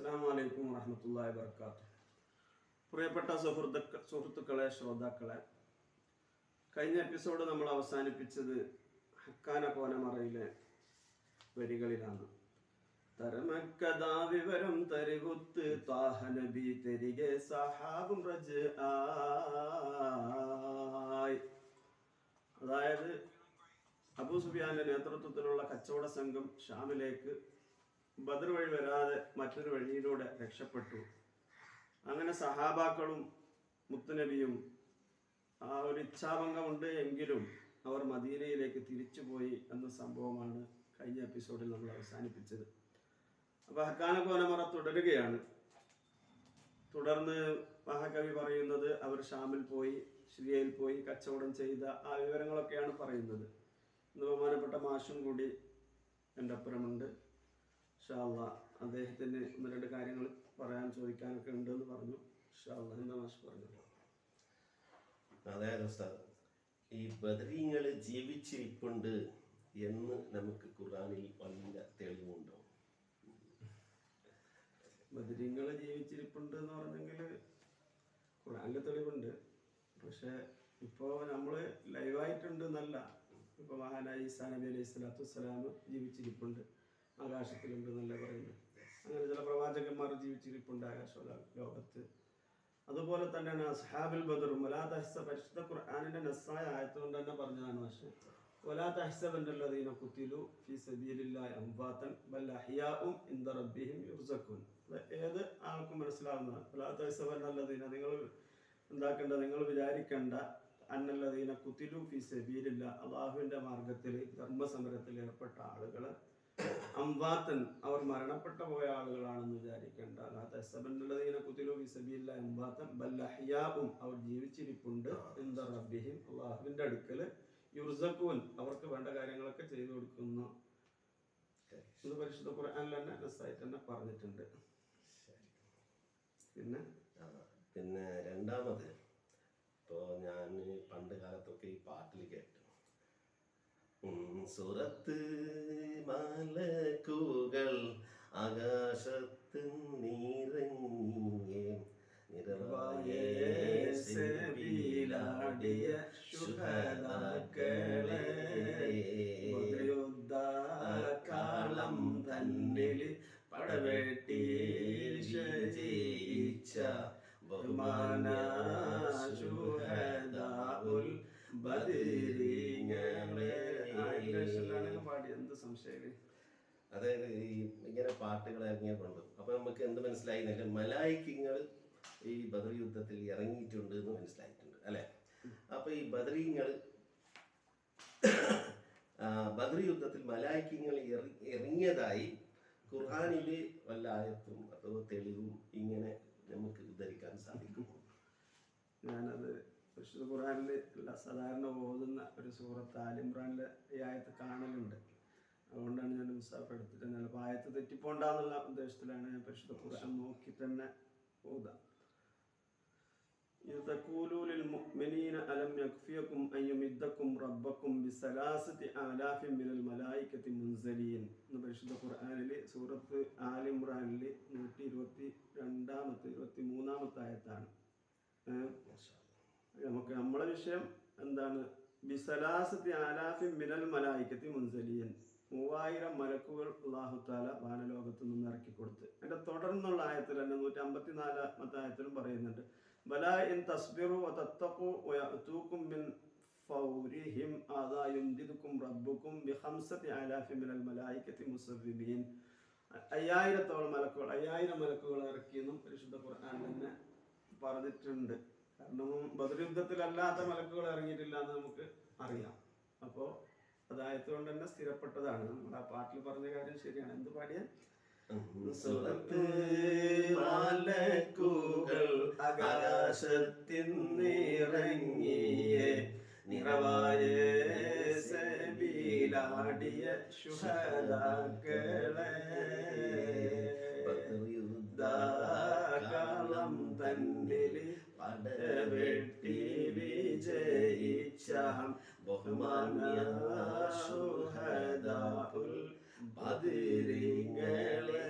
അസ്സലാമു അലൈക്കും വറഹ്മത്തുള്ളാഹി വബറകാതുഹു. പ്രിയപ്പെട്ട സുഹൃത്തുക്കളെ, ശ്രോതാക്കളെ, കഴിഞ്ഞ എപ്പിസോഡ് നമ്മൾ അവസാനിപ്പിച്ചത് ഹക്കാന കോനമറയിലെ വരികളിലാണ്. തരമക്കഥാ വിവരം തരികുത്ത് താഹ നബി തെരികെ സഹാബും റജ് ആയി. അതായത് അബൂ സുഫിയാന്റെ നേതൃത്വത്തിലുള്ള കച്ചവട സംഘം ഷാമിലേക്ക് ബദർ വഴി വരാതെ മറ്റൊരു വഴിയിലൂടെ രക്ഷപ്പെട്ടു. അങ്ങനെ സഹാബാക്കളും മുത്തുനബിയും ആ ഒരു ഇച്ഛാഭംഗമുണ്ട് എങ്കിലും അവർ മദീനയിലേക്ക് തിരിച്ചുപോയി എന്ന സംഭവമാണ് കഴിഞ്ഞ എപ്പിസോഡിൽ നമ്മൾ അവസാനിപ്പിച്ചത്. അപ്പോൾ ഹക്കാന കോനമറ തുടരുകയാണ്. തുടർന്ന് മഹാകവി പറയുന്നത് അവർ ഷാമിൽ പോയി, സിറിയയിൽ പോയി കച്ചവടം ചെയ്ത ആ വിവരങ്ങളൊക്കെയാണ് പറയുന്നത്. ഇന്ന് ബഹുമാനപ്പെട്ട മാഷും കൂടി എൻ്റെ ഒപ്പരമുണ്ട്. ഇൻഷാ അല്ലാഹ് അദ്ദേഹത്തിന് ഒന്ന് രണ്ട് കാര്യങ്ങൾ പറയാൻ ചോദിക്കാനൊക്കെ ഉണ്ടെന്ന് പറഞ്ഞു. ഇൻഷാ അല്ലാഹ് എന്താ മാഷ് പറഞ്ഞത്? അതായത് ഉസ്താദ്, ഈ ബദരീങ്ങൾ ജീവിച്ചിരിപ്പുണ്ട് എന്ന് നമുക്ക് ഖുർആനിൽ വല്ല തെളിവുണ്ടോ? ബദരീങ്ങൾ ജീവിച്ചിരിപ്പുണ്ട് എന്ന് പറഞ്ഞെങ്കിൽ ഖുർആനിൽ തെളിവുണ്ട്. പക്ഷെ ഇപ്പോൾ നമ്മൾ ലൈവായിട്ടുണ്ട് എന്നല്ല. ഇപ്പോൾ മഹാനായ ഈസാ നബി അലൈഹി സ്വലാത്തു വസ്സലാം ജീവിച്ചിരിപ്പുണ്ട്, ആകാശത്തിലുണ്ട് എന്നല്ല പറയുന്നത്. അങ്ങനെ ചില പ്രവാചകന്മാർ ജീവിച്ചിരിപ്പുണ്ട് ആകാശ ലോകത്ത്. അതുപോലെ തന്നെയാണ് അസ്ഹാബുൽ ബദറും വലാ തഹ്സബ, പരിശുദ്ധ ഖുർആനിന്റെ നസ്സായ ആയത്തുകൊണ്ട് തന്നെ പറഞ്ഞതാണ്. പക്ഷേ വലാ തഹ്സബന്നല്ലദീന ഖുതിലു ഫീ സബീലില്ലാഹി അംവാതൻ ബൽ അഹ്യാഉം ഇൻദ റബ്ബിഹിം യുർസഖൂൻ. ഏത് ആൾക്കും മനസ്സിലാവുന്നതാണ്. വലാ തഹ്സബന്നല്ലദീന, നിങ്ങൾ എന്താക്കേണ്ട, നിങ്ങൾ വിചാരിക്കേണ്ട, അന്നല്ലദീന ഖുതിലു ഫീ സബീലില്ലാഹ്, അല്ലാഹുവിന്റെ മാർഗത്തിൽ ധർമ്മസമരത്തിൽ ഏർപ്പെട്ട ആളുകൾ, അംവാത്തൻ, അവർ മരണപ്പെട്ടു പോയ ആളുകളാണെന്ന് വിചാരിക്കേണ്ട. അവർ ജീവിച്ചിരിപ്പുണ്ട്, റബ്ബിഹിം, അല്ലാഹുവിന്റെ അടുക്കൽ, യുർസഖൂൻ, അവർക്ക് വേണ്ട കാര്യങ്ങളൊക്കെ ചെയ്തു കൊടുക്കുന്നു. ഇത് പരിശുദ്ധ ഖുർആനിൽ തന്നെ നസ്സായിട്ട് തന്നെ പറഞ്ഞിട്ടുണ്ട്. പിന്നെ രണ്ടാമത്, ഇപ്പോൾ ഞാൻ പണ്ട് കാലത്തൊക്കെ ഈ പാട്ടിൽ കേട്ടു, സുറത്ത് മലക്കുകൾ ആകാശത്ത് നിറങ്ങിയേ നിറവായേ സബീലാടിയ ശുഹദാക്കളെ, യുദ്ധകാലം തന്നിൽ പടവെട്ടി ജയിച്ച ബഹുമാന ശുഹദാഉൽ ബദരീങ്ങളെ. പാടി എന്ത് സംശയം? അതായത് ഈ ഇങ്ങനെ പാട്ടുകൾ ഇറങ്ങിയതുകൊണ്ട് അപ്പൊ നമുക്ക് എന്ത് മനസ്സിലായി? മലായിക്കങ്ങൾ ഈ ബദർ യുദ്ധത്തിൽ ഇറങ്ങിയിട്ടുണ്ട് എന്ന് മനസ്സിലായിട്ടുണ്ട് അല്ലെ? അപ്പൊ ഈ ബദരീങ്ങൾ ബദർ യുദ്ധത്തിൽ മലായിക്കങ്ങൾ ഇറങ്ങിയതായി ഖുർആനിലെ വല്ല ആയത്തും അഥവാ തെളിവും ഇങ്ങനെ നമുക്ക് ഉദ്ധരിക്കാൻ സാധിക്കുമോ? ഞാനത് വിശുദ്ധ ഖുർആനിൽ സാധാരണ ഓതുന്ന ഒരു സൂറത്ത് ആലിമ്രാനിലെ ഈ ആയത്ത് കാണലുണ്ട്. അതുകൊണ്ടാണ് ഞാൻ മുസാഫ് എടുത്തിട്ട് ചിലപ്പോൾ ആയത്ത് തെറ്റിപ്പോണ്ടെന്നുള്ള ഉദ്ദേശത്തിലാണ് ഞാൻ പരിശുദ്ധ ഖുർആൻ നോക്കി തന്നെ ഓതാം. പരിശുദ്ധ ഖുർആനിൽ സൂറത്ത് ആലിമ്രാനിൽ 122-23 ആയത്താണ്. നമ്മളെ വിഷയം എന്താണ്? ബിസലാസത്തി ആലാഫിൻ മിനൽ മലായിക്കത്തി മുൻസലിയൻ, 3000 മലക്കുകൾ അല്ലാഹു തആല വാനലോകത്ത് നിന്ന് ഇറക്കി കൊടുത്ത്. അതിന്റെ തുടർന്നുള്ള ആയത്തിൽ തന്നെ 154 ആയത്തിലും പറയുന്നുണ്ട്, ബലാ ഇൻ തസ്ബിറു വതത്തഖു വയഅതൂകും മിൻ ഫൗരിഹിം ആദാ യുംദിദുകും റബ്ബുകും ബിഖംസത്തി ആലാഫിൻ മിനൽ മലായിക്കത്തി മുസവ്വിമീൻ. 5000 മലക്കുകൾ ഇറക്കിയെന്നും പരിശുദ്ധ ഖുർആൻ തന്നെ പറഞ്ഞിട്ടുണ്ട്. കാരണം ബദർ യുദ്ധത്തിലല്ലാത്ത മലക്കുകൾ ഇറങ്ങിയിട്ടില്ല എന്ന് നമുക്ക് അറിയാം. അപ്പോൾ അതായതുകൊണ്ട് തന്നെ സ്ഥിരപ്പെട്ടതാണ്. നമ്മൾ ആ പാട്ടിൽ പറഞ്ഞ കാര്യം ശരിയാണ്. എന്ത് പാടിയ ആകാശത്തിന്നിറങ്ങിയേ നിറവായേ സബീലാടിയ ശുഹദാക്കളെ, യുദ്ധകാലം തന്നിൽ പടവെട്ടി വിജയിച്ച ബഹുമാന്യ ശുഹദാഉൽ ബദരീങ്ങളെ.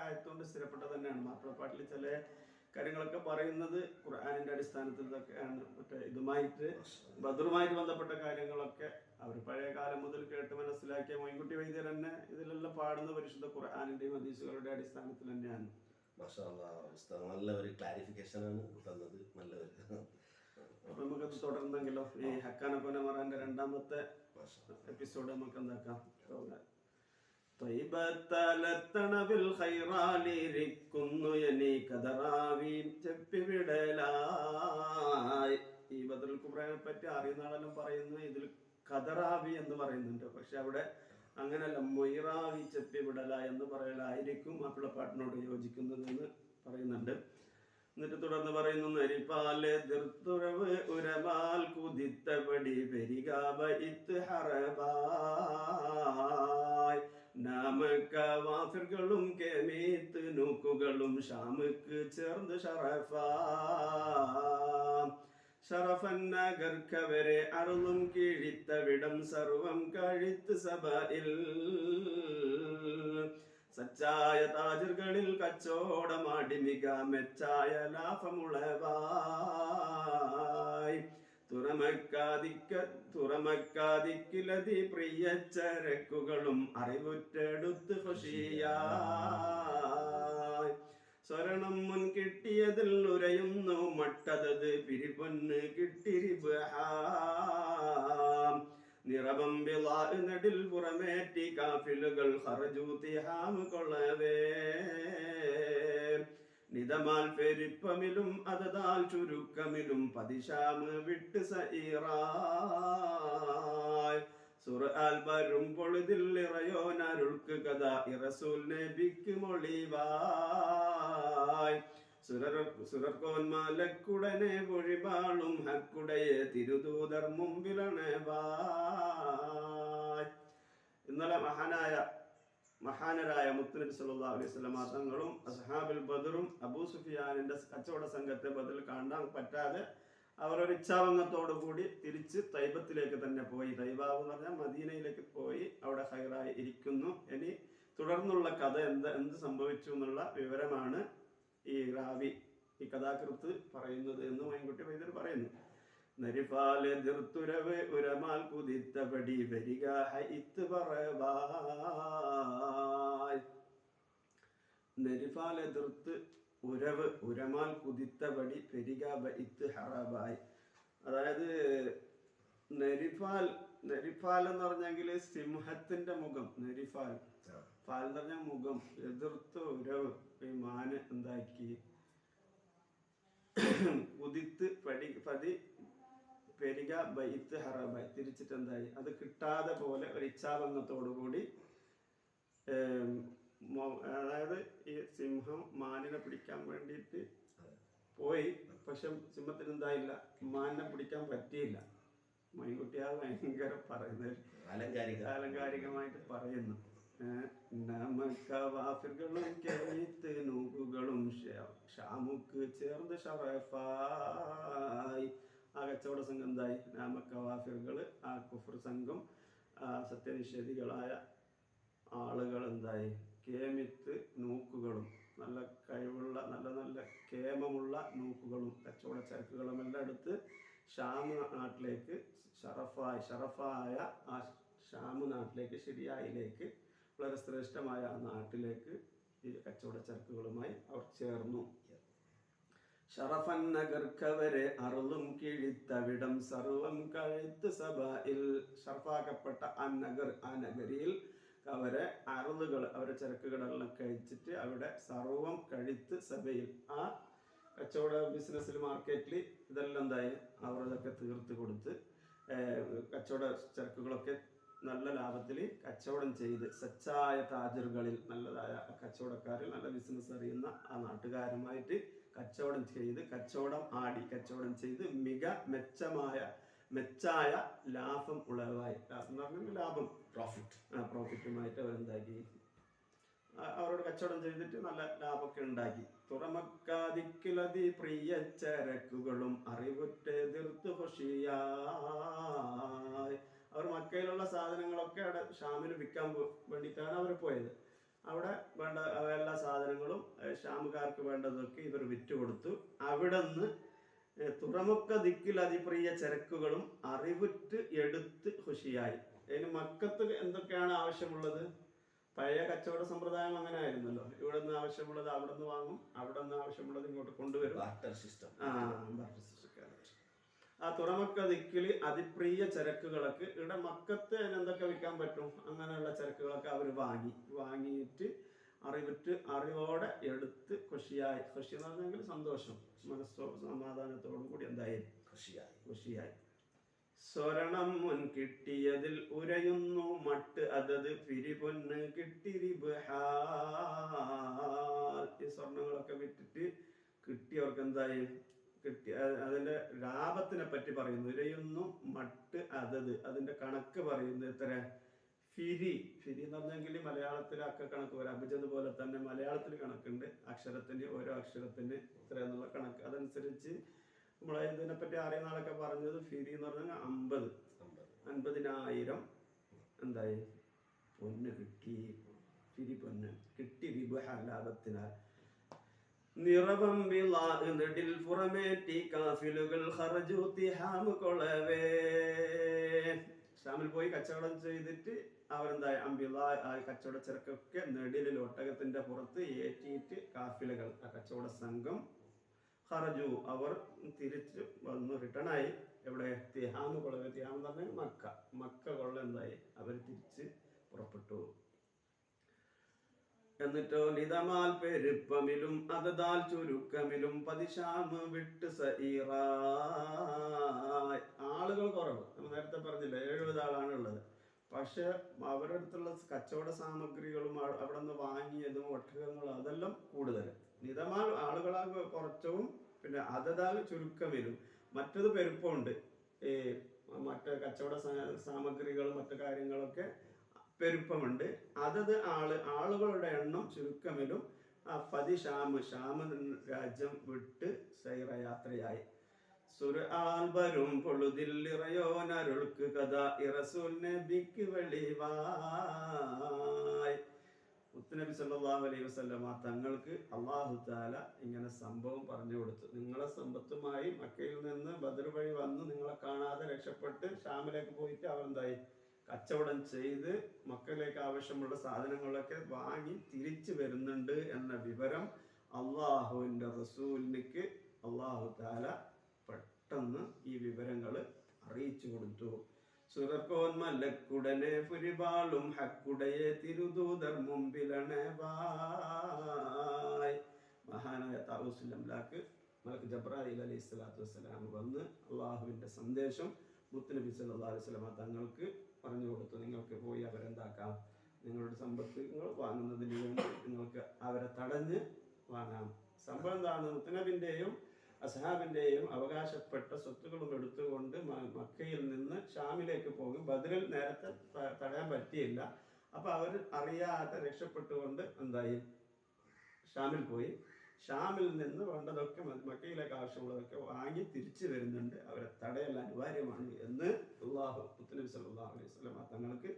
ആയതുകൊണ്ട് സ്ഥിരപ്പെട്ടത് തന്നെയാണ്. മാപ്പിളപ്പാട്ടിൽ ചില കാര്യങ്ങളൊക്കെ പറയുന്നത് ഖുർആനിന്റെ അടിസ്ഥാനത്തിൽ ഇതൊക്കെയാണ്. മറ്റേ ഇതുമായിട്ട് ബദറുമായിട്ട് ബന്ധപ്പെട്ട കാര്യങ്ങളൊക്കെ അവർ പഴയ കാലം മുതൽ കേട്ട് മനസ്സിലാക്കിയ മൊയ്ൻകുട്ടി വൈദ്യർ തന്നെ ഇതിലെല്ലാം പാടുന്ന പരിശുദ്ധ ഖുർആനിന്റെയും ഹദീസുകളുടെ അടിസ്ഥാനത്തിൽ തന്നെയാണ്. മാഷാ അല്ലാഹ് ഉസ്താദ് നല്ല ഒരു ക്ലാരിഫിക്കേഷൻ ആണ് തന്നത്. നല്ലൊരു അപ്പൊ നമുക്കത് തുടർന്നെങ്കിലോ ഈ ഹക്കാന പൊന്നമറാന്റെ രണ്ടാമത്തെ എപ്പിസോഡ് നമുക്ക് എന്താക്കാം. ത്വയ്ബത്തലത്തണവിൽ ഖൈറാലിരിക്കുന്നു എനി കദറാവീം ചെപ്പിവിടലായി. ഈ ബദറുൽ കുബ്രയെ പറ്റി അറിയുന്ന ആളെല്ലാം പറയുന്നു ഇതിൽ കദറാവി എന്ന് പറയുന്നുണ്ട്. പക്ഷെ അവിടെ അങ്ങനെയല്ല, മൊയ്റാവി ചെപ്പിവിടല എന്ന് പറയലായിരിക്കും മാപ്പിളപ്പാട്ടിനോട് യോജിക്കുന്നതെന്ന് പറയുന്നുണ്ട്. എന്നിട്ട് തുടർന്ന് പറയുന്നു, നരിപ്പാല് ദിർത്തുറവ് ഉരമാൽ കുതിത്തപടി പെരികാബ ഇത്ത് ഹറബായ് നാമക്ക വാഫിറുകളും കെമീത്ത് നൂക്കുകളും ഷാമുക്ക് ചേർന്ന് ഷറഫന്നഗർക്കവരെ അറുതും കീഴിത്തവിടം സർവം കഴിത്ത് സഭയിൽ സച്ചായ താജുകളിൽ കച്ചോടമാടി മിക മെച്ചായ ലാഭമുളവായി തുറമക്കാതിക്കിലതി പ്രിയ ചരക്കുകളും അറിവുറ്റെടുത്ത് ഖുഷിയായി സ്വരണം മുൻ കിട്ടിയതിൽ ഉരയുന്നു മട്ടതത് പിരിപൊന്ന് കിട്ടിരിബാം നിറബംബിളിൽ പുറമേറ്റി കാഫിലുകൾ ഹറജൂതിഹാം കൊള്ളവേ നിതമാൽ പെരിപ്പമിലും അതതാൽ ചുരുക്കമിലും പതിശാമ് വിട്ട് സഈറായ് സുർആൽ വരും പൊഴുതിൽ ഇറയോനരുൾക്ക് കഥ ഇറസൂൽ നബിക്ക് മൊളിവായ് സുരർക്കോന്മാലക്കുടനെ പൊഴിപാളും ഹക്കുടയെ തിരുദൂതർ മുമ്പിലണവായ്. ഇന്നലെ മഹാനരായ മുത്തുനബി സല്ലല്ലാഹു അലൈഹി വസല്ലം തങ്ങളും അസ്ഹാബുൽ ബദറും അബൂ സുഫിയാനിന്റെ കച്ചവട സംഘത്തെ ബദറിൽ കാണാൻ പറ്റാതെ അവരൊരു ഇച്ഛാഭംഗത്തോടു കൂടി തിരിച്ച് തൈബത്തിലേക്ക് തന്നെ പോയി. തൈബാവ് എന്ന് പറഞ്ഞാൽ മദീനയിലേക്ക് പോയി അവിടെ ഹൈറായി ഇരിക്കുന്നു. ഇനി തുടർന്നുള്ള കഥ എന്ത് സംഭവിച്ചു എന്നുള്ള വിവരമാണ് ഈ റാവി, ഈ കഥാകൃത്ത് പറയുന്നത് എന്ന് മൊയ്ൻകുട്ടി വൈദ്യർ പറയുന്നു. നരിഫാലെ ദിർത്തുരവ് ഉരമാൽ കുതിത്തപടി വരിക ഹൈത്ത് പറവായ്. നരിഫാലെ ദിർത്ത് ഉരവ് ഉരമാൽ കുതിത്തപടി പെരിക ബൈത്ത് ഹറബായ്. അതായത് നരിഫാൽ എന്ന് പറഞ്ഞെങ്കിൽ സിംഹത്തിന്റെ മുഖം. നരിഫാൽ ഫാൽ എന്ന് പറഞ്ഞാൽ മുഖം. എതിർത്ത് ഉരവ് ഈ മാന് എന്താക്കി കുതിത്ത് പതി പെരിക ബൈത്ത് ഹറബായ് തിരിച്ചിട്ട് എന്തായി അത് കിട്ടാതെ പോലെ ഒരു ഇച്ഛാഭംഗത്തോടു കൂടി അതായത് ഈ സിംഹം മാനിനെ പിടിക്കാൻ വേണ്ടിയിട്ട് പോയി. പക്ഷെ സിംഹത്തിന് എന്തായില്ല, മാനിനെ പിടിക്കാൻ പറ്റിയില്ല. മൊയ്ൻകുട്ടിയാർ ഭയങ്കര പറയുന്നത് ആലങ്കാരികമായിട്ട് പറയുന്നു. നമക്കവാഫിറുകളും കെയ്ത്ത് നൂക്കുകളും ഷാമുക്ക് ചേർന്ന് ഷറഫായി. ആ കച്ചവട സംഘം എന്തായി? നാമക്കവാഫിറുകൾ, ആ കുഫർ സംഘം, സത്യനിഷേധികളായ ആളുകൾ എന്തായി? കേമിത്ത് നൂക്കുകളും, നല്ല കഴിവുള്ള നല്ല കേമമുള്ള നൂക്കുകളും കച്ചവട ചരക്കുകളും എല്ലാം എടുത്ത് ഷാമ് നാട്ടിലേക്ക് ഷറഫായ ആ ഷാമ് നാട്ടിലേക്ക്, ശരിയായിലേക്ക്, വളരെ ശ്രേഷ്ഠമായ ആ നാട്ടിലേക്ക് ഈ കച്ചവട ചരക്കുകളുമായി അവർ ചേർന്നു. ഷറഫൻ നഗർക്കവരെ അറുതും കിഴിത്തവിടം സർവം കഴിത്ത് സഭയിൽ. ഷർഫാക്കപ്പെട്ട ആ നഗരിയിൽ അവരെ അറുതുകൾ, അവരെ ചരക്കുകളെല്ലാം കഴിച്ചിട്ട് അവിടെ സർവം കഴിത്ത് സഭയിൽ, ആ കച്ചവട ബിസിനസ്സിൽ മാർക്കറ്റിൽ ഇതെല്ലാം എന്തായി അവർ അതൊക്കെ തീർത്ത് കൊടുത്ത് കച്ചവട ചരക്കുകളൊക്കെ നല്ല ലാഭത്തിൽ കച്ചവടം ചെയ്ത് സച്ചായ താജറുകളിൽ, നല്ലതായ കച്ചവടക്കാരിൽ, നല്ല ബിസിനസ് അറിയുന്ന ആ നാട്ടുകാരുമായിട്ട് കച്ചവടം ചെയ്ത് മിക മെച്ചായ ലാഭം ഉളവായി. ലാഭം എന്ന് പറഞ്ഞാൽ ലാഭം, പ്രോഫിറ്റുമായിട്ട് അവരെന്താക്കി അവരോട് കച്ചവടം ചെയ്തിട്ട് നല്ല ലാഭമൊക്കെ ഉണ്ടാക്കി. തുറമക്കാതിക്കിലതി പ്രിയ ചരക്കുകളും അറിവുറ്റെതിർത്ത് ഖുഷിയായി. അവർ മക്കയിലുള്ള സാധനങ്ങളൊക്കെ അവിടെ ഷാമിൽ വിൽക്കാൻ വേണ്ടിയിട്ടാണ് അവർ പോയത്. അവിടെ വേണ്ട എല്ലാ സാധനങ്ങളും ഷാമുകാർക്ക് വേണ്ടതൊക്കെ ഇവർ വിറ്റുകൊടുത്തു. അവിടെ നിന്ന് തുറമുഖ ദിക്കിൽ അതിപ്രിയ ചരക്കുകളും അറിവുറ്റ് എടുത്ത് ഖുഷിയായി. അതിന് മക്കത്ത് എന്തൊക്കെയാണ് ആവശ്യമുള്ളത്? പഴയ കച്ചവട സമ്പ്രദായം അങ്ങനെ ആയിരുന്നല്ലോ. ഇവിടെ നിന്ന് ആവശ്യമുള്ളത് അവിടെ നിന്ന് വാങ്ങും, അവിടെ നിന്ന് ആവശ്യമുള്ളത് ഇങ്ങോട്ട് കൊണ്ടുവരും. ആ തുറമുഖ ദിക്കില് അതിപ്രിയ ചരക്കുകളൊക്കെ ഇവിടെ മക്കത്ത് എന്തൊക്കെ വിൽക്കാൻ പറ്റും അങ്ങനെയുള്ള ചരക്കുകളൊക്കെ അവർ വാങ്ങിയിട്ട് അറിവോടെ എടുത്ത് ഖുഷിയായി. ഖുഷി എന്ന് പറഞ്ഞെങ്കിൽ സന്തോഷം, സമാധാനത്തോടു കൂടി എന്തായി ഖുഷിയായി. സ്വർണം മുൻ കിട്ടിയതിൽ ഉരയുന്നു മട്ട് അതത് പിരിപൊന്ന് കിട്ടിരിബ്. ഈ സ്വർണങ്ങളൊക്കെ വിറ്റിട്ട് കിട്ടിയവർക്ക് എന്തായി കിട്ടി അതിന്റെ ലാഭത്തിനെ പറ്റി പറയുന്നു. ഉരയുന്നു മട്ട് അതത്, അതിന്റെ കണക്ക് പറയുന്നു. എത്ര ഫിരി എന്ന് പറഞ്ഞെങ്കിൽ മലയാളത്തിൽ കണക്ക് വരാം. അഭിജത് പോലെ തന്നെ മലയാളത്തിൽ കണക്കുണ്ട്. ഓരോ അക്ഷരത്തിന് ഇത്ര എന്നുള്ള കണക്ക് അതനുസരിച്ച് നമ്മളെ ഇതിനെപ്പറ്റി അറിയുന്ന ആളൊക്കെ പറഞ്ഞത് ഫിരി എന്ന് പറഞ്ഞാൽ 50,000 എന്തായി പൊന്ന് കിട്ടി. ഫിരി പൊന്ന് കിട്ടി റിബഹ ലാഭത്തിനാൽ. നിറവമ്പി നെടിൽ പുറമേറ്റി കാഫിലുകൾ ഖറജു തിഹാം കൊളവേ. ഷാമിൽ പോയി കച്ചവടം ചെയ്തിട്ട് അവരെന്താ അംബിള കച്ചവട ചരക്കൊക്കെ നെടിലിൽ ഒട്ടകത്തിന്റെ പുറത്ത് ഏറ്റിയിട്ട് കാഫിലുകൾ കച്ചവട സംഘം ഖറജു അവർ തിരിച്ച് വന്നു റിട്ടേൺ ആയി. എവിടെ? തിഹാം കൊളവേ. തിഹാം എന്ന് പറഞ്ഞാൽ മക്ക കൊള്ള എന്തായി അവർ തിരിച്ച് പുറപ്പെട്ടു. എന്നിട്ടോ നിതമാൽ പെരുപ്പമിലും അതതാൽ ചുരുക്കമിലും പതിശാമ് വിട്ട് സഈറായ്. ആളുകൾ കുറവ്. നമ്മൾ നേരത്തെ പറഞ്ഞില്ല 70 ആളാണുള്ളത്. പക്ഷെ അവരുടെ അടുത്തുള്ള കച്ചവട സാമഗ്രികളും അവിടെ നിന്ന് വാങ്ങിയതും ഒട്ടകങ്ങളും അതെല്ലാം കൂടുതൽ. നിതമാൽ ആളുകളാ കുറച്ചവും പിന്നെ അതതാൽ ചുരുക്കമിലും. മറ്റത് പെരുപ്പമുണ്ട്. ഈ മറ്റേ കച്ചവട സാമഗ്രികളും മറ്റു കാര്യങ്ങളൊക്കെ പെരുപ്പമുണ്ട്. അതത് ആളുകളുടെ എണ്ണം ചുരുക്കമിലും. ഷാമ് രാജ്യം വിട്ട് സൈറ യാത്രയായി. സുർആൽബരും പൊളുതില്ലിറയോനരുൾക്ക് കഥ ഇറസൂൽ നബിക്ക് വെളിവായ്. മുത്തുനബി സല്ലല്ലാഹു അലൈഹി വസല്ലമ തങ്ങൾക്ക് അല്ലാഹു തആല ഇങ്ങനെ സംഭവം പറഞ്ഞു കൊടുത്തു. നിങ്ങളെ സമ്പത്തുമായി മക്കയിൽ നിന്ന് ബദർ വഴി വന്ന് നിങ്ങളെ കാണാതെ രക്ഷപ്പെട്ട് ഷാമിലേക്ക് പോയിട്ട് അവരെന്തായി കച്ചവടം ചെയ്ത് മക്കയിലേക്ക് ആവശ്യമുള്ള സാധനങ്ങളൊക്കെ വാങ്ങി തിരിച്ചു വരുന്നുണ്ട് എന്ന വിവരം അള്ളാഹുവിൻ്റെ റസൂലിനിക്ക് അള്ളാഹു തആല പെട്ടെന്ന് ഈ വിവരങ്ങൾ അറിയിച്ചു കൊടുത്തു. സുരർക്കോൻ മലക്കുടനെ പുരിപാളും ഹക്കുടയെ തിരുദൂതർ മുമ്പിലണേ വായ്. മഹാനായ താവൂസുൽ അംലാക്ക് മലക്ക് ജബ്രായിൽ അലൈഹി സ്വലാത്തു വസ്സലാം വന്ന് അള്ളാഹുവിൻ്റെ സന്ദേശം മുത്തുനബി സല്ലല്ലാഹു അലൈഹി വസല്ലമ തങ്ങൾക്ക് പറഞ്ഞു കൊടുത്തു. നിങ്ങൾക്ക് പോയി അവരെന്താക്കാം, നിങ്ങളുടെ സമ്പത്ത് വാങ്ങുന്നതിന് വേണ്ടി നിങ്ങൾക്ക് അവരെ തടഞ്ഞ് വാങ്ങാം. സംഭവം എന്താണ്? മുത്തുനബിൻ്റെയും അസ്ഹാബിൻ്റെയും അവകാശപ്പെട്ട സ്വത്തുക്കളും എടുത്തുകൊണ്ട് മക്കയിൽ നിന്ന് ഷാമിലേക്ക് പോകും. ബദറിൽ നേരത്തെ തടയാൻ പറ്റിയില്ല. അപ്പൊ അവർ അറിയാതെ രക്ഷപ്പെട്ടുകൊണ്ട് എന്തായി ഷാമിൽ പോയി. ഷാമിൽ നിന്ന് വേണ്ടതൊക്കെ മക്കയിലേക്ക് ആവശ്യമുള്ളതൊക്കെ വാങ്ങി തിരിച്ചു വരുന്നുണ്ട്. അവരെ തടയൽ അനിവാര്യമാണ് എന്ന് മുത്തുനബി സല്ലല്ലാഹു അലൈഹി വസല്ലം തങ്ങൾക്ക്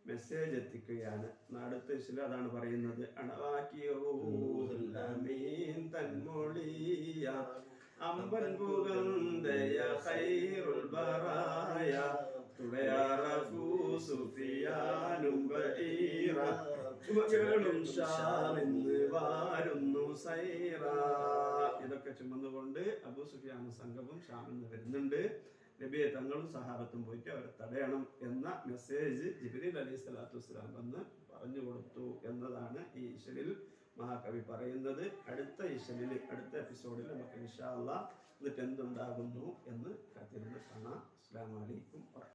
മെസ്സേജ് എത്തിക്കുകയാണ്. അടുത്ത ഇശിൽ അതാണ് പറയുന്നത്. അമ്പൻ പുകന്തയ ഖൈറുൽ ബറായ തുവയാറഫു സുഫിയാനും ബഈറ ചുമകളും ഷാമിന്ന് വാരുന്നു സൈറ. ഇതൊക്കെ ചുമന്നുകൊണ്ട് അബൂ സുഫിയാൻ സംഘവും ഷാമിന്ന് വരുന്നുണ്ട്. നബിയെ തങ്ങളും സഹാബത്തും പോയിട്ട് അവരെ തടയണം എന്ന മെസ്സേജ് ജിബ്രീൽ അലൈഹി സ്വലാത്തു വസ്സലാം വന്ന് പറഞ്ഞു കൊടുത്തു എന്നതാണ് ഈ ഇശലിൽ മഹാകവി പറയുന്നത്. അടുത്ത ഇശലിൽ അടുത്ത എപ്പിസോഡിൽ നമുക്ക് ഇൻഷാ അല്ലാഹ് എന്നിട്ട് എന്തുണ്ടാകുന്നു എന്ന് കാത്തിരുന്ന് കാണാം. അസ്സലാമു അലൈക്കും.